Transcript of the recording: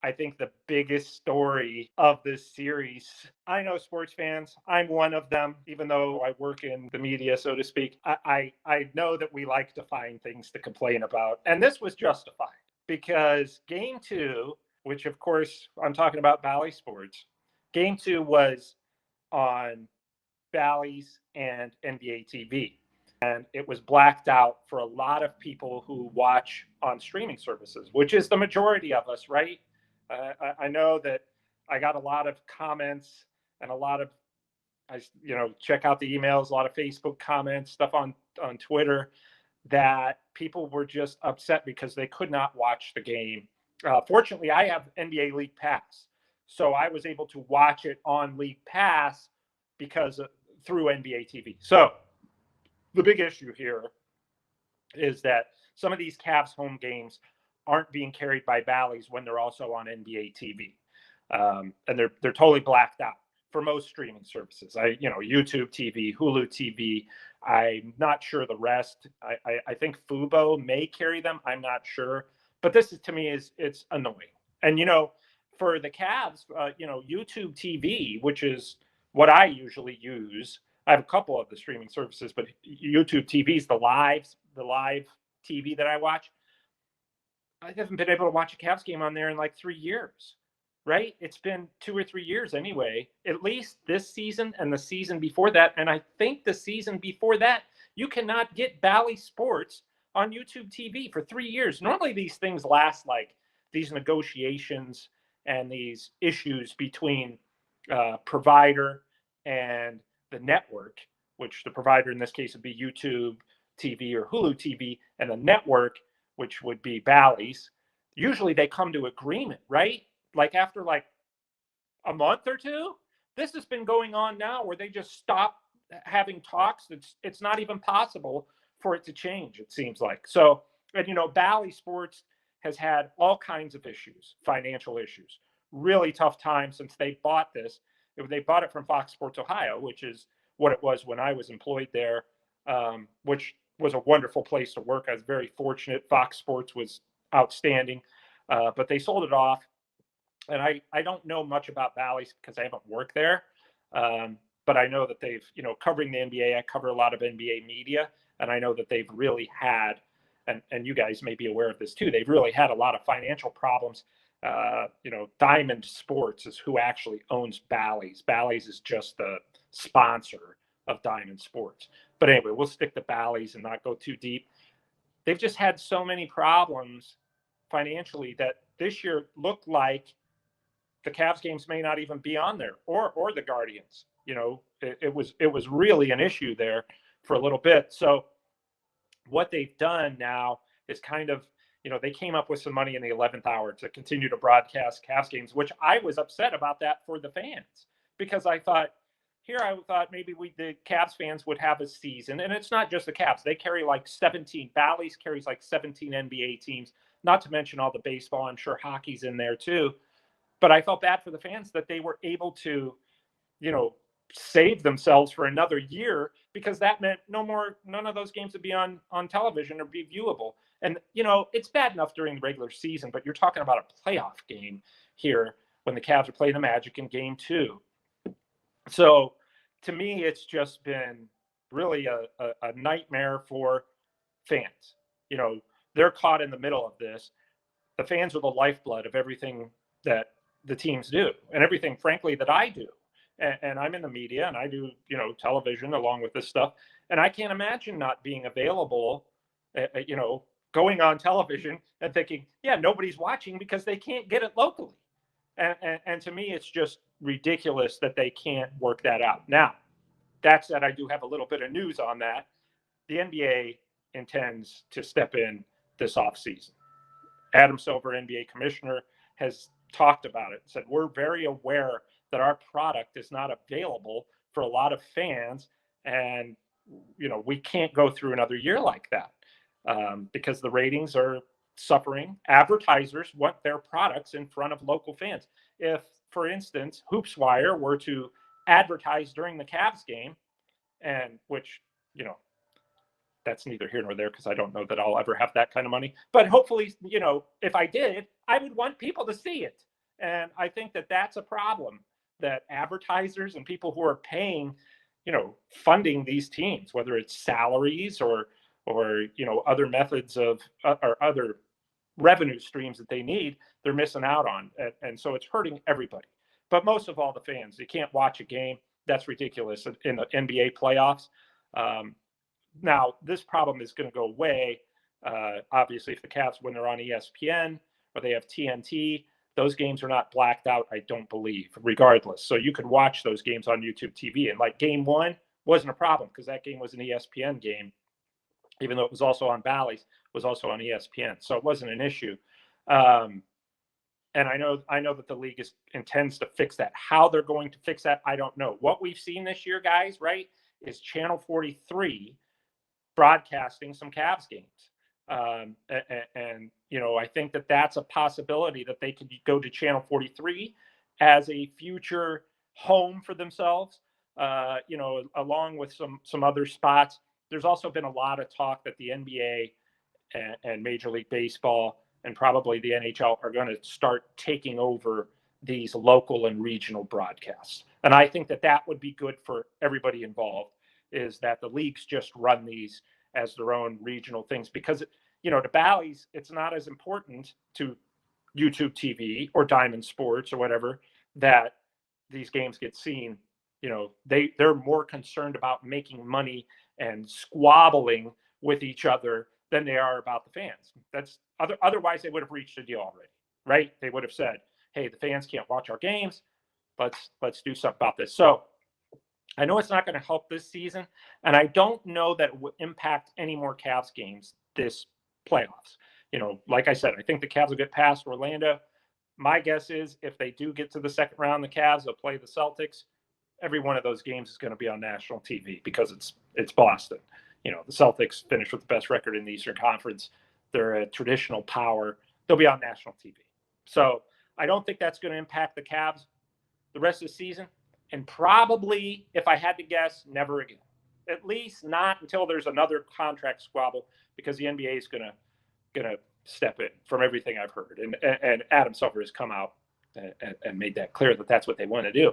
I think the biggest story of this series. I know sports fans. I'm one of them, even though I work in the media, so to speak. I know that we like to find things to complain about. And this was justified because game two, which of course I'm talking about Bally Sports, game two was on Bally's and NBA TV. And it was blacked out for a lot of people who watch on streaming services, which is the majority of us, right? I know that I got a lot of comments and a lot of, check out the emails, a lot of Facebook comments, stuff on Twitter, that people were just upset because they could not watch the game. Fortunately, I have NBA League Pass, so I was able to watch it on League Pass because through NBA TV. So the big issue here is that some of these Cavs home games aren't being carried by Bally's when they're also on NBA TV, and they're totally blacked out for most streaming services. YouTube TV, Hulu TV. I'm not sure the rest. I think Fubo may carry them. I'm not sure, but this is, to me, it's annoying. And for the Cavs, YouTube TV, which is what I usually use. I have a couple of the streaming services, but YouTube TV is the live TV that I watch. I haven't been able to watch a Cavs game on there in like 3 years, right? It's been 2 or 3 years anyway, at least this season and the season before that. And I think the season before that, you cannot get Bally Sports on YouTube TV for 3 years. Normally these things last, like these negotiations and these issues between provider and the network, which the provider in this case would be YouTube TV or Hulu TV, and the network, which would be Bally's. Usually they come to agreement, right? Like after like a month or two. This has been going on now where they just stop having talks. It's not even possible for it to change, it seems like. So, and Bally Sports has had all kinds of issues, financial issues, really tough time since they bought this. They bought it from Fox Sports Ohio, which is what it was when I was employed there, which was a wonderful place to work. I was very fortunate. Fox Sports was outstanding, but they sold it off. And I don't know much about Bally's because I haven't worked there. But I know that they've, covering the NBA, I cover a lot of NBA media, and I know that they've really had, and you guys may be aware of this too, they've really had a lot of financial problems. Diamond Sports is who actually owns Bally's. Bally's is just the sponsor of Diamond Sports. But anyway, we'll stick to Bally's and not go too deep. They've just had so many problems financially that this year looked like the Cavs games may not even be on there, or the Guardians. It was really an issue there for a little bit. So what they've done now is kind of, they came up with some money in the 11th hour to continue to broadcast Cavs games, which I was upset about that for the fans, because I thought maybe the Cavs fans would have a season. And it's not just the Cavs. They carry like 17. Bally's carries like 17 NBA teams, not to mention all the baseball. I'm sure hockey's in there too. But I felt bad for the fans that they were able to, save themselves for another year, because that meant none of those games would be on television or be viewable. And, it's bad enough during the regular season, but you're talking about a playoff game here when the Cavs are playing the Magic in game two. So to me, it's just been really a nightmare for fans. They're caught in the middle of this. The fans are the lifeblood of everything that the teams do, and everything, frankly, that I do. And I'm in the media, and I do, television along with this stuff. And I can't imagine not being available, going on television and thinking, yeah, nobody's watching because they can't get it locally. And to me, it's just ridiculous that they can't work that out. Now, that said, I do have a little bit of news on that. The NBA intends to step in this offseason. Adam Silver, NBA commissioner, has talked about it, said we're very aware that our product is not available for a lot of fans, and we can't go through another year like that, because the ratings are suffering. Advertisers want their products in front of local fans. If, for instance, HoopsWire were to advertise during the Cavs game, and which that's neither here nor there, because I don't know that I'll ever have that kind of money. But hopefully, if I did, I would want people to see it. And I think that that's a problem, that advertisers and people who are paying, funding these teams, whether it's salaries or other methods of or other revenue streams that they need, they're missing out on. And so it's hurting everybody. But most of all, the fans. You can't watch a game. That's ridiculous in the NBA playoffs. Um, Now, this problem is going to go away. Obviously, if the Cavs, when they're on ESPN or they have TNT, those games are not blacked out, I don't believe, regardless. So you could watch those games on YouTube TV. And like game one wasn't a problem because that game was an ESPN game, even though it was also on Bally's, was also on ESPN. So it wasn't an issue. Um, and I know that the league intends to fix that. How they're going to fix that, I don't know. What we've seen this year, guys, right, is Channel 43 broadcasting some Cavs games. I think that that's a possibility that they could go to Channel 43 as a future home for themselves, along with some other spots. There's also been a lot of talk that the NBA and Major League Baseball and probably the NHL are going to start taking over these local and regional broadcasts. And I think that that would be good for everybody involved, is that the leagues just run these as their own regional things, because to Bally's, it's not as important to YouTube TV or Diamond Sports or whatever that these games get seen. They're more concerned about making money and squabbling with each other than they are about the fans. Otherwise they would have reached a deal already, right? They would have said, hey, the fans can't watch our games. Let's do something about this. So I know it's not going to help this season, and I don't know that it will impact any more Cavs games this playoffs. Like I said, I think the Cavs will get past Orlando. My guess is if they do get to the second round, the Cavs will play the Celtics. Every one of those games is going to be on national TV because it's Boston. The Celtics finished with the best record in the Eastern Conference. They're a traditional power. They'll be on national TV. So I don't think that's going to impact the Cavs the rest of the season. And probably, if I had to guess, never again. At least not until there's another contract squabble, because the NBA is gonna step in, from everything I've heard. And Adam Silver has come out and made that clear that that's what they want to do.